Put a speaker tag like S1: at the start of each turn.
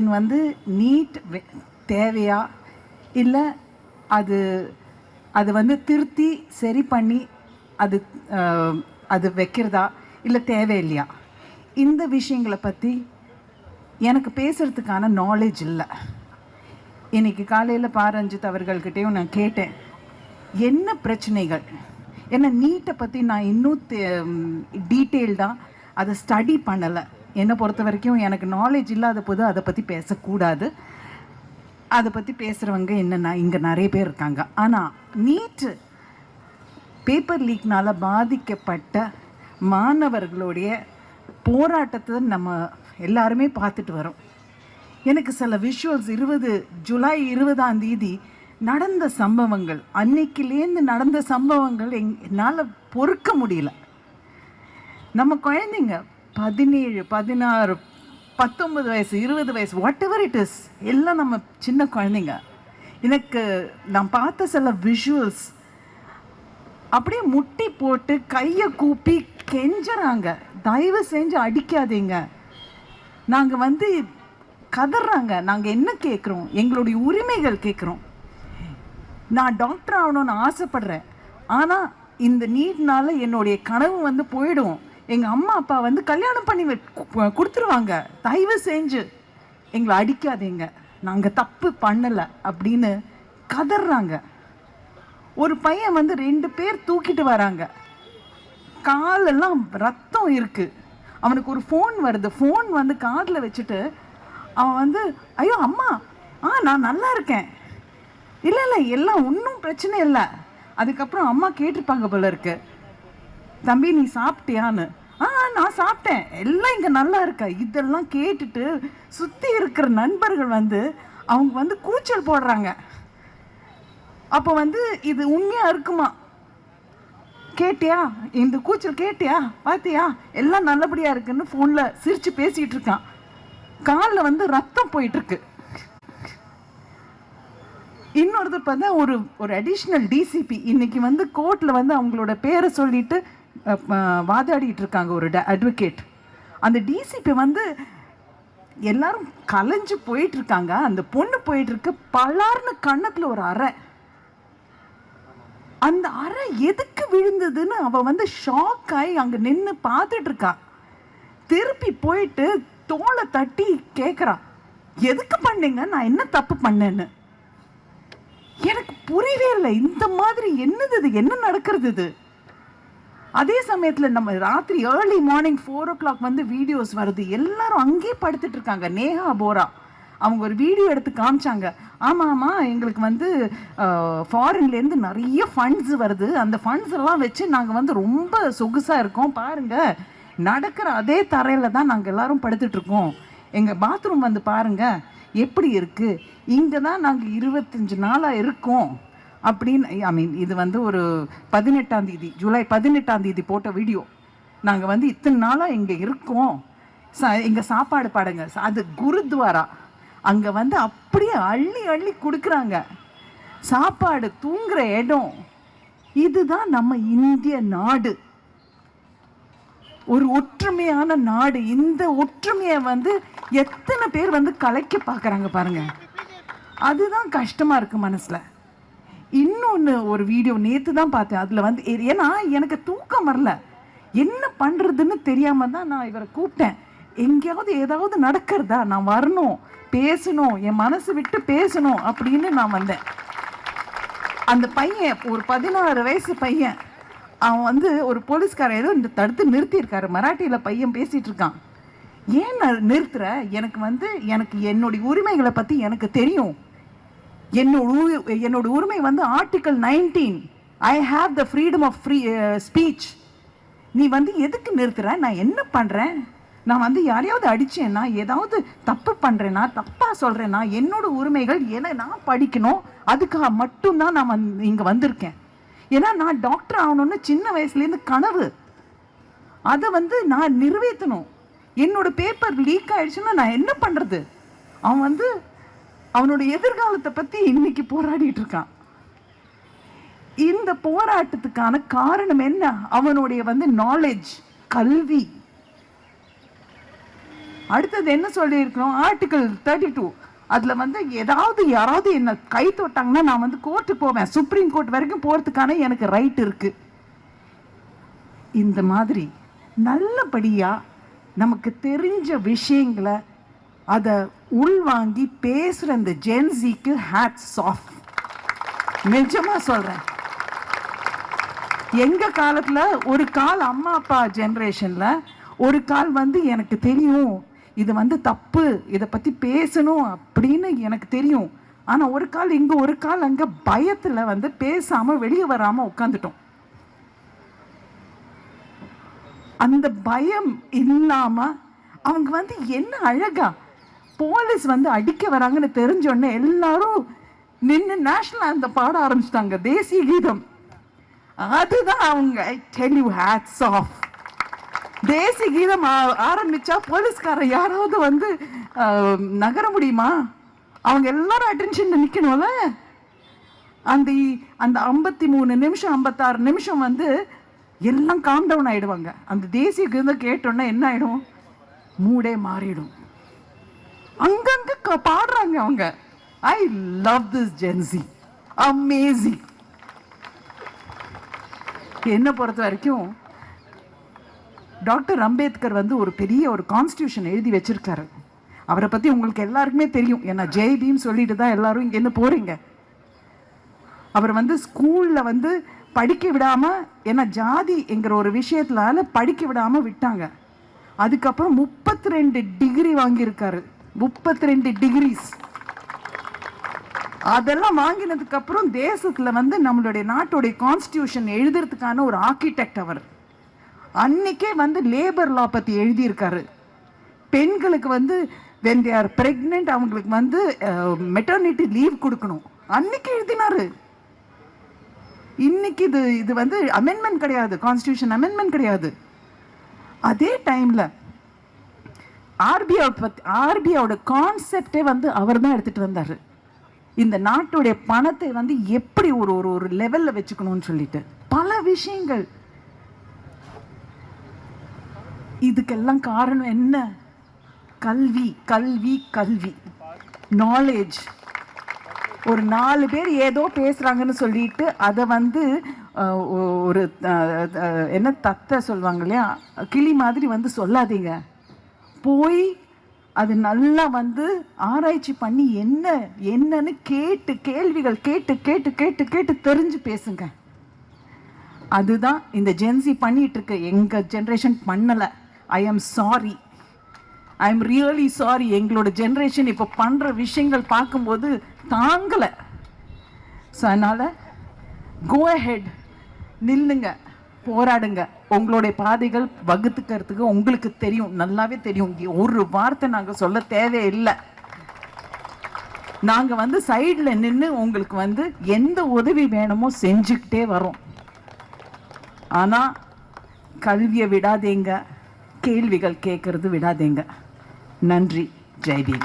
S1: வந்து நீட் தேவையா இல்லை அது அது வந்து திருத்தி சரி பண்ணி அது அது வைக்கிறதா இல்லை தேவையில்லையா, இந்த விஷயங்களை பற்றி எனக்கு பேசுகிறதுக்கான நாலேஜ் இல்லை. இன்றைக்கி காலையில் பாரஞ்சித் அவர்கள்கிட்டையும் நான் கேட்டேன், என்ன பிரச்சனைகள், ஏன்னா நீட்டை பற்றி நான் இன்னும் டீட்டெயில்டாக அதை ஸ்டடி பண்ணலை. என்னை பொறுத்த வரைக்கும் எனக்கு நாலேஜ் இல்லாத போது அதை பற்றி பேசக்கூடாது. அதை பற்றி பேசுகிறவங்க என்னென்னா இங்கே நிறைய பேர் இருக்காங்க. ஆனால் நீட்டு பேப்பர் லீக்னால் பாதிக்கப்பட்ட மாணவர்களுடைய போராட்டத்தை நம்ம எல்லாருமே பார்த்துட்டு வரோம். எனக்கு சில விஷுவல்ஸ் ஜூலை 20 நடந்த சம்பவங்கள், அன்னைக்கிலேருந்து நடந்த சம்பவங்கள் என்னால் பொறுக்க முடியல. நம்ம குழந்தைங்க 17, 16, 19 வயசு, 20 வயசு, வாட் எவர் இட் இஸ், எல்லாம் நம்ம சின்ன குழந்தைங்க. எனக்கு நான் பார்த்த சில விஷுவல்ஸ் அப்படியே முட்டி போட்டு கையை கூப்பி கெஞ்சுறாங்க, தயவு செஞ்சு அடிக்காதீங்க. நாங்கள் வந்து கதறாங்க, நாங்கள் என்ன கேட்குறோம், எங்களுடைய உரிமைகள் கேட்குறோம். நான் டாக்டர் ஆகணும்னு ஆசைப்படுறேன், ஆனால் இந்த நீட்னால என்னுடைய கனவு வந்து போயிடும். எங்கள் அம்மா அப்பா வந்து கல்யாணம் பண்ணி கொடுத்துருவாங்க, தயவு செஞ்சு எங்களை அடிக்காதீங்க, நாங்கள் தப்பு பண்ணலை அப்படின்னு கதறாங்க. ஒரு பையன் வந்து 2 பேர் தூக்கிட்டு வராங்க, காலெல்லாம் ரத்தம் இருக்குது. அவனுக்கு ஒரு ஃபோன் வருது, ஃபோன் வந்து காதில் வச்சுட்டு அவன் வந்து ஐயோ அம்மா நான் நல்லா இருக்கேன், இல்லை இல்லை எல்லாம் ஒன்றும் பிரச்சனை இல்லை. அதுக்கப்புறம் அம்மா கேட்டிருப்பாங்க போல இருக்கு, தம்பி நீ சாப்பிட்டியான்னு. நான் சாப்பிட்டேன், எல்லாம் இங்கே நல்லா இருக்கா. இதெல்லாம் கேட்டுட்டு சுற்றி இருக்கிற நண்பர்கள் வந்து அவங்க வந்து கூச்சல் போடுறாங்க. அப்போ வந்து இது உண்மையாக இருக்குமா, கேட்டியா இந்த கூச்சல், கேட்டியா பார்த்தியா எல்லாம் நல்லபடியாக இருக்குன்னு ஃபோனில் சிரித்து பேசிகிட்டு இருக்கான். காலில் வந்து ரத்தம் போயிட்டுருக்கு. இன்னொருத்தர் பார்த்தா ஒரு அடிஷ்னல் டிசிபி இன்னைக்கு வந்து கோர்ட்டில் வந்து அவங்களோட பேரை சொல்லிட்டு வாதாடிட்டு இருக்காங்க, ஒரு அட்வொகேட். அந்த டிசிபி வந்து எல்லாரும் கலைஞ்சு போயிட்டு இருக்காங்க. அந்த பொண்ணு போயிட்டு இருக்கு, பலார்னு கண்ணத்தில் ஒரு அறை. அந்த அறை எதுக்கு விழுந்ததுன்னு அவ வந்து ஷாக் ஆகி அங்கே நின்று பார்த்துட்டு இருக்கா. திருப்பி போயிட்டு தோலை தட்டி கேட்குறா, எதுக்கு பண்ணீங்க, நான் என்ன தப்பு பண்ணேன்னு. எனக்கு புரியவே இல்லை, இந்த மாதிரி என்னது இது, என்ன நடக்கிறது இது. அதே சமயத்தில் நம்ம ராத்திரி ஏர்லி மார்னிங் 4 o'clock வந்து வீடியோஸ் வருது, எல்லாரும் அங்கேயே படுத்துட்டு இருக்காங்க. நேஹா போரா அவங்க ஒரு வீடியோ எடுத்து காமிச்சாங்க. ஆமாம் எங்களுக்கு வந்து ஃபாரின்லேருந்து நிறைய ஃபண்ட்ஸ் வருது, அந்த ஃபண்ட்ஸ் எல்லாம் வச்சு நாங்கள் வந்து ரொம்ப சொகுசாக இருக்கோம், பாருங்கள் நடக்கிற அதே தரையில் தான் நாங்கள் எல்லாரும் படுத்துட்ருக்கோம், எங்கள் பாத்ரூம் வந்து பாருங்கள் எப்படி இருக்குது, இங்கே தான் நாங்கள் 25 நாளாக இருக்கோம் அப்படின்னு. இது வந்து ஒரு 18ஆம் தேதி, ஜூலை 18ஆம் தேதி போட்ட வீடியோ. நாங்கள் வந்து இத்தனை நாளாக இங்கே இருக்கோம், எங்கள் சாப்பாடு பாடுங்க. அது குருத்வாரா, அங்கே வந்து அப்படியே அள்ளி அள்ளி கொடுக்குறாங்க சாப்பாடு, தூங்குற இடம். இதுதான் நம்ம இந்திய நாடு, ஒரு ஒற்றுமையான நாடு. இந்த ஒற்றுமையை வந்து எத்தனை பேர் வந்து கலைக்க பார்க்குறாங்க பாருங்க, அதுதான் கஷ்டமாக இருக்குது மனசில். இன்னொன்று ஒரு வீடியோ நேற்று தான் பார்த்தேன், அதில் வந்து ஏன்னா எனக்கு தூக்கம் வரல, என்ன பண்ணுறதுன்னு தெரியாமல் தான் நான் இவரை கூப்பிட்டேன். எங்கேயாவது ஏதாவது நடக்கிறதா, நான் வரணும், பேசணும், என் மனசு விட்டு பேசணும் அப்படின்னு நான் வந்தேன். அந்த பையன் ஒரு 16 வயசு பையன், அவன் வந்து ஒரு போலீஸ்காரன் ஏதோ இந்த தடுத்து நிறுத்தியிருக்காரு. மராட்டியில் பையன் பேசிகிட்டு இருக்கான், ஏன் நிறுத்துற, எனக்கு வந்து எனக்கு என்னுடைய உரிமைகளை பற்றி எனக்கு தெரியும், என்னோட உரிமை வந்து article 19, I have the freedom of speech. நீ வந்து எதுக்கு நிறுத்துற, நான் என்ன பண்ணுறேன், நான் வந்து யாரையாவது அடித்தேன்னா, ஏதாவது தப்பு பண்ணுறேன்னா, தப்பாக சொல்கிறேன்னா, என்னோட உரிமைகள் நான் படிக்கணும், அதுக்காக மட்டும்தான் நான் இங்கே வந்திருக்கேன். ஏன்னா நான் டாக்டர் ஆகணும்னு சின்ன வயசுலேருந்து கனவு, அதை வந்து நான் நிறைவேற்றணும். என்னோட பேப்பர் லீக் ஆயிடுச்சுன்னா நான் என்ன பண்ணுறது. அவன் வந்து அவனுடைய எதிர்காலத்தை பற்றி இன்னைக்கு போராடிட்டு இருக்கான். இந்த போராட்டத்துக்கான காரணம் என்ன, அவனுடைய வந்து நாலேஜ், கல்வி. அடுத்தது என்ன சொல்லியிருக்கிறோம், ஆர்டிகல் 32 அதில் வந்து யாராவது என்னை கை தொட்டாங்கன்னா நான் வந்து கோர்ட்டுக்கு போவேன், சுப்ரீம் கோர்ட் வரைக்கும் போகிறதுக்கான எனக்கு ரைட் இருக்கு. இந்த மாதிரி நல்லபடியாக நமக்கு தெரிஞ்ச விஷயங்களை அதை உள்வாங்கி பேசுகிற இந்த ஜென்சிக்கு ஹேட்ஸ் ஆஃப். நிஜமாக சொல்கிறேன். எங்கள் காலத்தில் ஒரு கால் அம்மா அப்பா ஜென்ரேஷனில் ஒரு கால் வந்து எனக்கு தெரியும் இது வந்து தப்பு, இதை பற்றி பேசணும் அப்படின்னு எனக்கு தெரியும். ஆனால் ஒரு கால் இங்கே ஒரு கால் அங்கே பயத்தில் வந்து பேசாமல் வெளியே வராமல் உட்காந்துட்டோம். அந்த பயம் இல்லாமல் அவங்க வந்து என்ன அழகா போலீஸ் வந்து அடிக்க வராங்கன்னு தெரிஞ்சோடனே எல்லாரும் நின்று நேஷனல் அந்த பாட ஆரம்பிச்சிட்டாங்க, தேசிய கீதம். அதுதான் அவங்க I tell you hats off. தேசிய கீதம் ஆரம்பிச்சா போலீஸ்காரர் யாராவது வந்து நகர முடியுமா? அவங்க எல்லாரும் அட்டென்ஷன்ல நிற்கணும்ல. அந்த அந்த 53 நிமிஷம் 56 நிமிஷம் வந்து எல்லாம் காம் டவுன் ஆயிடுவாங்க. அந்த தேசிய கீதம் கேட்டோன்னா என்ன ஆயிடும், மூடே மாறிடும். அங்கங்க பாடுறாங்க அவங்க. I love this Gen Z, amazing. என்னை பொறுத்த வரைக்கும் டாக்டர் அம்பேத்கர் வந்து ஒரு பெரிய ஒரு கான்ஸ்டியூஷன் எழுதி வச்சிருக்காரு. அவரை பற்றி உங்களுக்கு எல்லாருக்குமே தெரியும். ஏன்னா ஜெய் பீம் சொல்லிட்டு தான் எல்லாரும் இங்கேருந்து போகிறீங்க. அவர் வந்து ஸ்கூலில் வந்து படிக்க விடாமல், ஏன்னா ஜாதி என்கிற ஒரு விஷயத்தினால படிக்க விடாமல் விட்டாங்க. அதுக்கப்புறம் 32 டிகிரி வாங்கியிருக்காரு, 32 டிகிரிஸ். அதெல்லாம் வாங்கினதுக்கு அப்புறம் தேசத்துல வந்து நம்மளுடைய நாட்டுடைய கான்ஸ்டியூஷன் எழுதுறதுக்கான ஒரு ஆர்கிடெக்ட் அவர். அன்னைக்கே வந்து லேபர் லா பத்தி எழுதியிருக்காரு. பெண்களுக்கு வந்து when they are pregnant அவங்களுக்கு வந்து மெட்டர்னிட்டி லீவ் கொடுக்கணும், அன்னைக்கு எழுதினாரு. இன்னைக்கு இது வந்து அமெண்ட்மெண்ட் கிடையாது, கான்ஸ்டியூஷன் அமெண்ட்மெண்ட் கிடையாது. அதே டைம்ல ஆர்பிஐயோட கான்செப்டே வந்து அவர் தான் எடுத்துட்டு வந்தாரு. இந்த நாட்டுடைய பணத்தை வந்து எப்படி ஒரு லெவல்ல வச்சுக்கணும்னு சொல்லிட்டு பல விஷயங்கள். இதுக்கெல்லாம் காரணம் என்ன? கல்வி கல்வி கல்வி, நாலேஜ். ஒரு 4 பேர் ஏதோ பேசுறாங்கன்னு சொல்லிட்டு அதை வந்து ஒரு என்ன தத்தை சொல்லுவாங்க இல்லையா, கிளி மாதிரி வந்து சொல்லாதீங்க. போய் அது நல்லா வந்து ஆராய்ச்சி பண்ணி என்னன்னு கேட்டு கேள்விகள் கேட்டு கேட்டு கேட்டு கேட்டு தெரிஞ்சு பேசுங்க. அதுதான் இந்த ஜென்சி பண்ணிட்டு இருக்கு. எங்க ஜென்ரேஷன் பண்ணல. I am sorry, I am really sorry. எங்களோட ஜென்ரேஷன் இப்போ பண்ற விஷயங்கள் பார்க்கும்போது தாங்கல. ஸோ அதனால கோ அஹெட், நில்லுங்க, போராடுங்க. உங்களுடைய பாதைகள் வகுத்துக்கிறதுக்கு உங்களுக்கு தெரியும், நல்லாவே தெரியும். ஒரு வார்த்தை நாங்கள் சொல்ல தேவையில்லை. நாங்கள் வந்து சைடில் நின்று உங்களுக்கு வந்து எந்த உதவி வேணுமோ செஞ்சுக்கிட்டே வரோம். ஆனால் கல்வியை விடாதீங்க, கேள்விகள் கேட்கறது விடாதீங்க. நன்றி. ஜெய் பீம்.